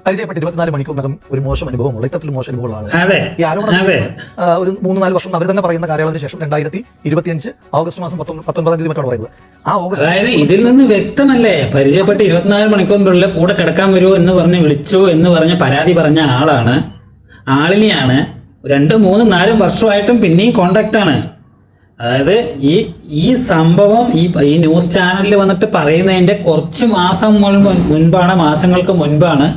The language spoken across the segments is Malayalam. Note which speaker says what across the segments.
Speaker 1: പരിചയപ്പെട്ട് 24 മണിക്കൂറിനകം ഒരു മോശം അനുഭവമുള്ള ഇത്തരത്തിൽ മോശം അനുഭവമുള്ളതാണ്. ഈ ആരോപണം ഒരു 3-4 വർഷം അവർ തന്നെ പറയുന്ന കാലയളവിന് ശേഷം 2025 ഓഗസ്റ്റ് മാസം 19-ാം തീയതി മറ്റാണ് പറയുന്നത്. ആ ഓഗസ്റ്റ്,
Speaker 2: അതായത് ഇതിൽ നിന്ന് വ്യക്തമല്ലേ, പരിചയപ്പെട്ട് 24 മണിക്കൂറിനുള്ളിൽ കൂടെ കിടക്കാൻ വരുമോ എന്ന് പറഞ്ഞ് വിളിച്ചു എന്ന് പറഞ്ഞ് പരാതി പറഞ്ഞ ആളാണ്. ആളിനെയാണ് 2, 3, 4 വർഷമായിട്ടും പിന്നെയും കോണ്ടാക്റ്റാണ്. അതായത് ഈ സംഭവം ഈ ന്യൂസ് ചാനലിൽ വന്നിട്ട് പറയുന്നതിന്റെ കുറച്ച് മാസങ്ങൾക്ക് മുൻപാണ്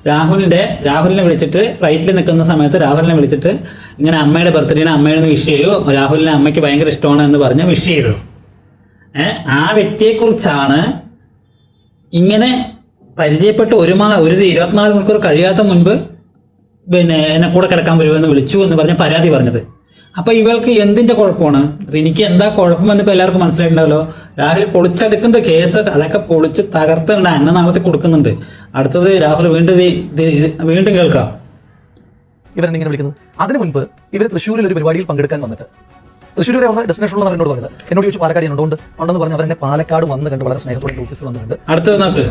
Speaker 2: രാഹുലിനെ വിളിച്ചിട്ട് ഫ്ലൈറ്റിൽ നിൽക്കുന്ന സമയത്ത് രാഹുലിനെ വിളിച്ചിട്ട് ഇങ്ങനെ അമ്മയുടെ ബർത്ത്ഡേനെ അമ്മയൊന്ന് വിഷ് ചെയ്യൂ, രാഹുലിനെ അമ്മയ്ക്ക് ഭയങ്കര ഇഷ്ടമാണ് എന്ന് പറഞ്ഞ് വിഷ് ചെയ്തു. ആ വ്യക്തിയെക്കുറിച്ചാണ് ഇങ്ങനെ പരിചയപ്പെട്ട് ഒരു 24 മണിക്കൂർ കഴിയാത്ത മുൻപ് പിന്നെ എന്നെ കൂടെ കിടക്കാൻ വരുമെന്ന് വിളിച്ചു എന്ന് പറഞ്ഞ് പരാതി പറഞ്ഞത്. അപ്പൊ ഇവൾക്ക് എന്തിന്റെ കുഴപ്പമാണ്? റിനിക്ക് എന്താ കുഴപ്പമെന്ന് ഇപ്പൊ എല്ലാവർക്കും മനസ്സിലായിട്ടുണ്ടാവല്ലോ. രാഹുൽ പൊളിച്ചെടുക്കേണ്ട കേസ് അതൊക്കെ പൊളിച്ച് തകർത്തുണ്ട്, നാളത്തെ കൊടുക്കുന്നുണ്ട്. അടുത്തത് രാഹുൽ വീണ്ടും കേൾക്കാം.
Speaker 1: ഇവരെങ്ങനെ വിളിക്കുന്നത്? അതിനു മുൻപ് ഇവർ തൃശ്ശൂരിൽ ഒരു പരിപാടിയിൽ പങ്കെടുക്കാൻ വന്നിട്ട് തൃശ്ശൂരിലെ അവരുടെ ഡെസ്റ്റിനേഷൻ ഉള്ളവർ എന്നോട് പറഞ്ഞത്, എന്നോട് ചോദിച്ചു പാലക്കാട് ഉണ്ടെന്ന് പറഞ്ഞ് അവരെന്നെ പാലക്കാട് വന്ന് കണ്ട് വളരെ സ്നേഹത്തോടെ ഓഫീസിൽ വന്നിട്ടുണ്ട്.
Speaker 2: അടുത്തത് നോക്ക്.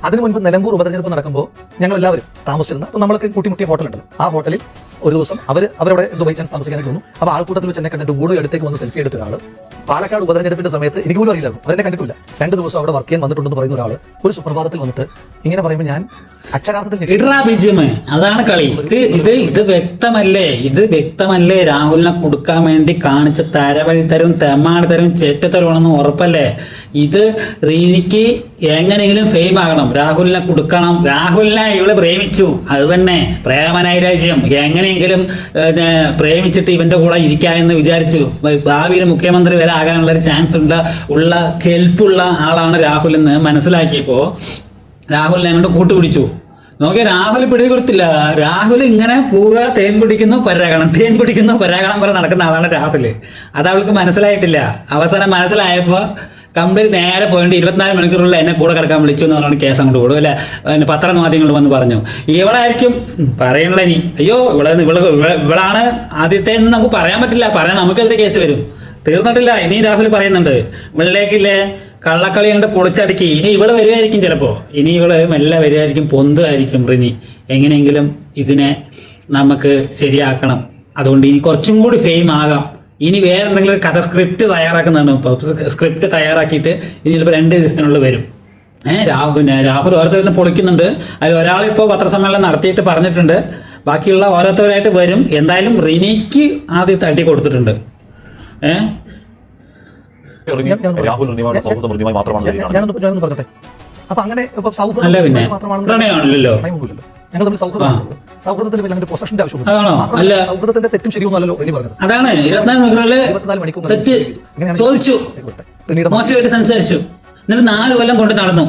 Speaker 1: അതിനു മുൻപ് നിലമ്പൂർ ഉപതെരഞ്ഞെടുപ്പ് നടക്കുമ്പോൾ ഞങ്ങൾ എല്ലാവരും താമസിച്ചിരുന്ന, അപ്പോൾ നമ്മളൊക്കെ കൂട്ടിമുട്ടിയ ഹോട്ടലുണ്ടല്ലോ, ആ ഹോട്ടലിൽ ഒരു ദിവസം അവരവിടെ എന്തോ ബൈ ചാൻസ് താമസിക്കാനൊക്കെ വന്നു. അപ്പോൾ ആൾക്കൂട്ടത്തിൽ വെച്ച് എന്നെ കണ്ടിട്ട് കൂടുതൽ അടുത്തേക്ക് വന്ന് സെൽഫി എടുത്ത ഒരാൾ, പാലക്കാട് ഉപതെരഞ്ഞെടുപ്പിന്റെ സമയത്ത് എനിക്ക് പോലും അറിയില്ലായിരുന്നു, അവരെന്നെ കണ്ടിട്ടില്ല, 2 ദിവസം അവിടെ വർക്ക് ചെയ്യാൻ വന്നിട്ടുണ്ടെന്ന് പറയുന്ന ഒരാൾ ഒരു സുപ്രഭാതത്തിൽ വന്നിട്ട് ഇങ്ങനെ പറയുമ്പോൾ ഞാൻ അക്ഷരാർത്ഥത്തിൽ
Speaker 2: അതാണ് കളി. ഇത് വ്യക്തമല്ലേ രാഹുലിനെ കൊടുക്കാൻ വേണ്ടി കാണിച്ച തരവഴിത്തരവും തെമ്മാടിത്തരവും ചേറ്റത്തരവാണെന്ന് ഉറപ്പല്ലേ? ഇത് റീനിക്ക് എങ്ങനെയെങ്കിലും ഫെയിം ആകണം, രാഹുലിനെ കൊടുക്കണം. രാഹുലിനെ ഇവള് പ്രേമിച്ചു, അത് തന്നെ പ്രേമനൈരാജ്യം. എങ്ങനെയെങ്കിലും പ്രേമിച്ചിട്ട് ഇവന്റെ കൂടെ ഇരിക്കാമെന്ന് വിചാരിച്ചു. ഭാവിയിൽ മുഖ്യമന്ത്രി വരെ ആകാനുള്ള ഒരു ചാൻസ് ഉള്ള കെൽപ്പുള്ള ആളാണ് രാഹുൽ എന്ന് മനസ്സിലാക്കിയപ്പോ രാഹുലിനെ അങ്ങോട്ട് കൂട്ടുപിടിച്ചു. നോക്കിയാൽ രാഹുൽ പിടി കൊടുത്തില്ല. രാഹുൽ ഇങ്ങനെ പോവുക, തേൻ കുടിക്കുന്നു പരാഗണം വരെ നടക്കുന്ന ആളാണ് രാഹുൽ. അത് അവൾക്ക് മനസ്സിലായിട്ടില്ല. അവസാനം മനസ്സിലായപ്പോൾ കമ്പനി നേരെ പോയിട്ട് 24 മണിക്കൂറുള്ള എന്നെ കൂടെ കിടക്കാൻ വിളിച്ചു എന്ന് പറഞ്ഞാണ് കേസ് അങ്ങോട്ട് കൊടുക്കും അല്ലെ. പത്രമാധ്യമങ്ങൾ വന്ന് പറഞ്ഞു ഇവളായിരിക്കും പറയണല്ലോ. ഇനി അയ്യോ ഇവളാണ് ആദ്യത്തെ എന്ന് നമുക്ക് പറയാൻ പറ്റില്ല. പറയാൻ നമുക്കെതിരെ കേസ് വരും. തീർന്നിട്ടില്ല. ഇനി രാഹുൽ പറയുന്നുണ്ട് ഇവളിലേക്കില്ലേ കള്ളക്കളി കണ്ട് പൊളിച്ചടുക്കി. ഇനി ഇവള് വരുമായിരിക്കും, ചിലപ്പോൾ ഇനി ഇവള് മെല്ലെ വരുമായിരിക്കും, പൊന്തുമായിരിക്കും. റിനി എങ്ങനെയെങ്കിലും ഇതിനെ നമുക്ക് ശരിയാക്കണം, അതുകൊണ്ട് ഇനി കുറച്ചും കൂടി ഫെയിം ആകാം. ഇനി വേറെ എന്തെങ്കിലും ഒരു കഥ സ്ക്രിപ്റ്റ് തയ്യാറാക്കുന്നതാണ്. ഇപ്പോൾ സ്ക്രിപ്റ്റ് തയ്യാറാക്കിയിട്ട് ഇനി ചിലപ്പോൾ 2 ദിവസത്തിനുള്ളിൽ വരും. രാഹുൽ ഓരോരുത്തരും പൊളിക്കുന്നുണ്ട്. അതിൽ ഒരാളിപ്പോൾ പത്രസമ്മേളനം നടത്തിയിട്ട് പറഞ്ഞിട്ടുണ്ട്, ബാക്കിയുള്ള ഓരോരുത്തരായിട്ട് വരും. എന്തായാലും റിനിക്ക് ആദ്യം തട്ടി കൊടുത്തിട്ടുണ്ട്.
Speaker 1: ഞാനൊന്ന് പറഞ്ഞെ, അപ്പൊ അങ്ങനെ
Speaker 2: അല്ല പിന്നെ പ്രണയമാണല്ലോ.
Speaker 1: ഞങ്ങൾ തമ്മിൽ സൗഹൃദത്തിൽ അങ്ങനെ പൊസഷന്റെ ആവശ്യമുണ്ട്. സൗഹൃദത്തിന്റെ തെറ്റും ശരിയൊന്നും അല്ലല്ലോ എന്ന് പറഞ്ഞത്.
Speaker 2: അതാണ് 24 മണിക്കൂർ തെറ്റ് ചോദിച്ചു, മോശമായിട്ട് സംസാരിച്ചു, എന്നിട്ട് 4 കൊല്ലം കൊണ്ട് നടന്നു.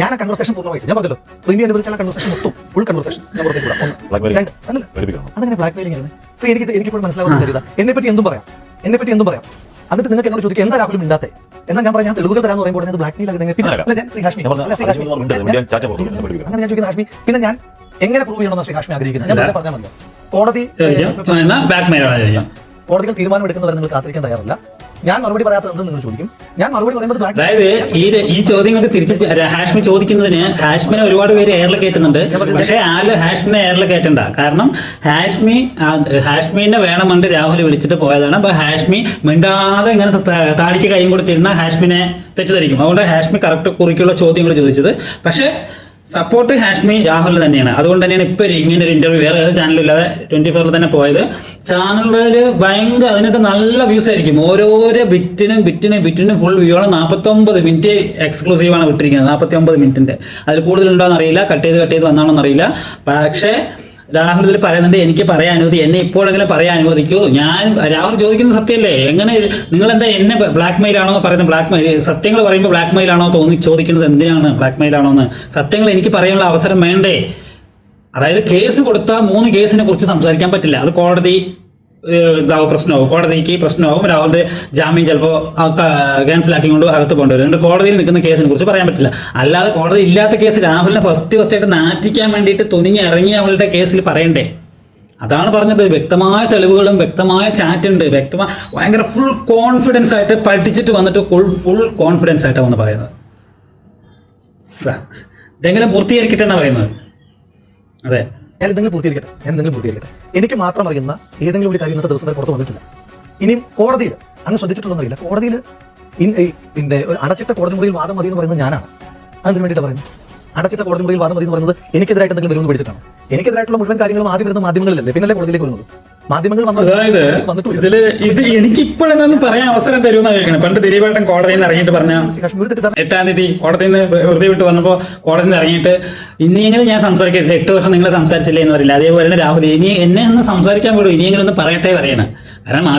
Speaker 1: ഞാൻ ആ കൺവെർസേഷൻ പൂർണ്ണമായിട്ട് ഞാൻ പറഞ്ഞല്ലോ, പ്രീമിയം അനുവദിച്ചാൽ കൺവെർസേഷൻ മൊത്തം ഫുൾ കൺവെർസേഷൻ ഞാൻ അതങ്ങനെ ബ്ലാക്ക് മെയിലിംഗ് ആണ്. സോ എനിക്കിപ്പോഴും മനസ്സിലാവുന്ന എന്നെ പറ്റി എന്തും പറയാം. എന്നിട്ട് നിങ്ങൾക്ക് എന്നോട് ചോദിക്കുക എന്താ രാഹുലും ഇണ്ടാത്തെ എന്നാൽ ഞാൻ പറയാം, ഞാൻ തെളിവുകൾ തരാന്ന് പറയുമ്പോൾ അത് ബ്ലാക്ക് മെയിൽ ആകുന്നത് അങ്ങനെ ഞാൻ ചോദിക്കുന്ന ഹാഷ്മി, പിന്നെ ഞാൻ എങ്ങനെ പ്രൂവ് ചെയ്യണമെന്ന് ശ്രീ ഹാഷ്മി ആഗ്രഹിക്കുന്നത് ഞാൻ പറഞ്ഞാൽ മതിയോ? കോടതികൾ തീരുമാനം എടുക്കുന്നവരെ നിങ്ങൾ കാത്തിരിക്കാൻ തയ്യാറല്ല. ഞാൻ മറുപടി പറയാത്തത് നിങ്ങൾ ചോദിക്കും. ഞാൻ മറുപടി പറയുമ്പോൾ
Speaker 2: അതായത് ഈ ചോദ്യങ്ങൾക്ക് തിരിച്ച് ഹാഷ്മി ചോദിക്കുന്നതിന് ഹാഷ്മിനെ ഒരുപാട് പേര് എയറിൽ കയറ്റുന്നുണ്ട്. പക്ഷേ ഹാഷ്മിനെ എയറിൽ കയറ്റണ്ട. കാരണം ഹാഷ്മിനെ വേണമെന്ന് രാഹുൽ വിളിച്ചിട്ട് പോയതാണ്. അപ്പൊ ഹാഷ്മി മിണ്ടാതെ ഇങ്ങനെ താടിക്ക് കൈയും കൊടുത്തിരുന്ന ഹാഷ്മിനെ തെറ്റിദ്ധരിക്കും. അതുകൊണ്ട് ഹാഷ്മി കറക്റ്റ് കുറിക്കുള്ള ചോദ്യങ്ങൾ ചോദിച്ചത്. പക്ഷെ സപ്പോർട്ട് ഹാഷ്മി രാഹുൽ തന്നെയാണ്. അതുകൊണ്ട് തന്നെയാണ് ഇപ്പൊ ഇങ്ങനെ ഒരു ഇന്റർവ്യൂ വേറെ ഏത് ചാനലില്ലാതെ 24 തന്നെ പോയത്. ചാനലിൽ ഭയങ്കര അതിനൊക്കെ നല്ല വ്യൂസ് ആയിരിക്കും. ഓരോരോ ബിറ്റിനും ഫുൾ വ്യൂ ആണ്. 49 മിനിറ്റ് എക്സ്ക്ലൂസീവാണ് വിട്ടിരിക്കുന്നത്. 49 മിനിറ്റിന്റെ അതിൽ കൂടുതലുണ്ടോന്ന് അറിയില്ല, കട്ട് ചെയ്ത് വന്നാണോന്ന് അറിയില്ല. പക്ഷേ രാഹുൽ ഇതിൽ പറയുന്നുണ്ട് എനിക്ക് പറയാൻ അനുമതി, എന്നെ ഇപ്പോഴെങ്കിലും പറയാൻ അനുവദിക്കൂ. രാഹുൽ ചോദിക്കുന്നത് സത്യമല്ലേ? എങ്ങനെ നിങ്ങൾ എന്താ എന്നെ ബ്ലാക്ക് മെയിൽ ആണോ എന്ന് പറയുന്നത്? ബ്ലാക്ക് മെയിൽ സത്യങ്ങൾ പറയുമ്പോൾ ബ്ലാക്ക് മെയിൽ ആണോ ചോദിക്കുന്നത് എന്തിനാണ്? ബ്ലാക്ക് മെയിൽ ആണോ എന്ന് സത്യങ്ങൾ എനിക്ക് പറയാനുള്ള അവസരം വേണ്ടേ? അതായത് കേസ് കൊടുത്താൽ 3 കേസിനെ കുറിച്ച് സംസാരിക്കാൻ പറ്റില്ല. അത് കോടതി പ്രശ്നമാകും, കോടതിക്ക് പ്രശ്നമാകും. രാഹുലിന്റെ ജാമ്യം ചിലപ്പോൾ ക്യാൻസലാക്കിക്കൊണ്ട് അകത്ത് കൊണ്ടുവരും. രണ്ട് കോടതിയിൽ നിൽക്കുന്ന കേസിനെ കുറിച്ച് പറയാൻ പറ്റില്ല. അല്ലാതെ കോടതി ഇല്ലാത്ത കേസ് രാഹുലിനെ ഫസ്റ്റ് ആയിട്ട് നാറ്റിക്കാൻ വേണ്ടിയിട്ട് തുനിഞ്ഞ് ഇറങ്ങി അവളുടെ കേസിൽ പറയണ്ടേ? അതാണ് പറഞ്ഞത്. വ്യക്തമായ തെളിവുകളും വ്യക്തമായ ചാറ്റ് ഉണ്ട്. ഭയങ്കര ഫുൾ കോൺഫിഡൻസ് ആയിട്ട് പഠിച്ചിട്ട് വന്നിട്ട് ഫുൾ കോൺഫിഡൻസ് ആയിട്ടാണ് വന്ന് പറയുന്നത്. ഇതെങ്ങനെ പൂർത്തീകരിക്കട്ടെ എന്നാണ് പറയുന്നത്. അതെ,
Speaker 1: ഞാൻ എന്തെങ്കിലും പൂർത്തീകരിക്കട്ടെ. എനിക്ക് മാത്രം അറിയുന്ന ഏതെങ്കിലും ഒരു കാര്യം ഇന്നത്തെ ദിവസം വരെ പുറത്ത് വന്നിട്ടില്ല. ഇനിയും കോടതിയിൽ അങ്ങ് ശ്രദ്ധിച്ചിട്ടുള്ളതറിയില്ല, കോടതിയിൽ പിന്നെ ഒരു അടച്ചിട്ട കോടതി മുറിയിൽ വാദം മതി എന്ന് പറയുന്നത് ഞാനാണ്. അതിന് വേണ്ടിയിട്ട് പറയുന്നത് അടച്ചിട്ട കോടതി മുറിയിൽ വാദം മതി എന്ന് പറയുന്നത് എനിക്കെതിരായിട്ട് എന്തെങ്കിലും വരുമെന്ന് പഠിച്ചിട്ടാണ്. എനിക്കെതിരായിട്ടുള്ള മുഴുവൻ കാര്യങ്ങളും ആദ്യം വരുന്ന മാധ്യമങ്ങളിലല്ലേ, പിന്നല്ലേ കോടതിയിലേക്ക് വരുന്നത്. മാധ്യമങ്ങൾ
Speaker 2: അതായത് ഇത് എനിക്കിപ്പോഴൊന്നും പറയാൻ അവസരം തരുമെന്ന് കേൾക്കണം. പണ്ട് ദിലീപേട്ടൻ കോടതിയിൽ നിന്ന് ഇറങ്ങിയിട്ട് പറഞ്ഞ 8-ാം തീയതി കോടതിയിൽ നിന്ന് വെറുതെ വിട്ട് വന്നപ്പോൾ കോടതിയിൽ നിന്ന് ഇറങ്ങിയിട്ട് ഇനിയെങ്കിലും ഞാൻ സംസാരിക്കട്ടെ, 8 വർഷം നിങ്ങൾ സംസാരിച്ചില്ലേ എന്ന് പറയില്ല. അതേപോലെ തന്നെ രാഹുൽ ഇനി എന്നെ ഒന്ന് സംസാരിക്കാൻ വിടും, ഇനിയെങ്കിലും ഒന്ന് പറയട്ടെ പറയണം. കാരണം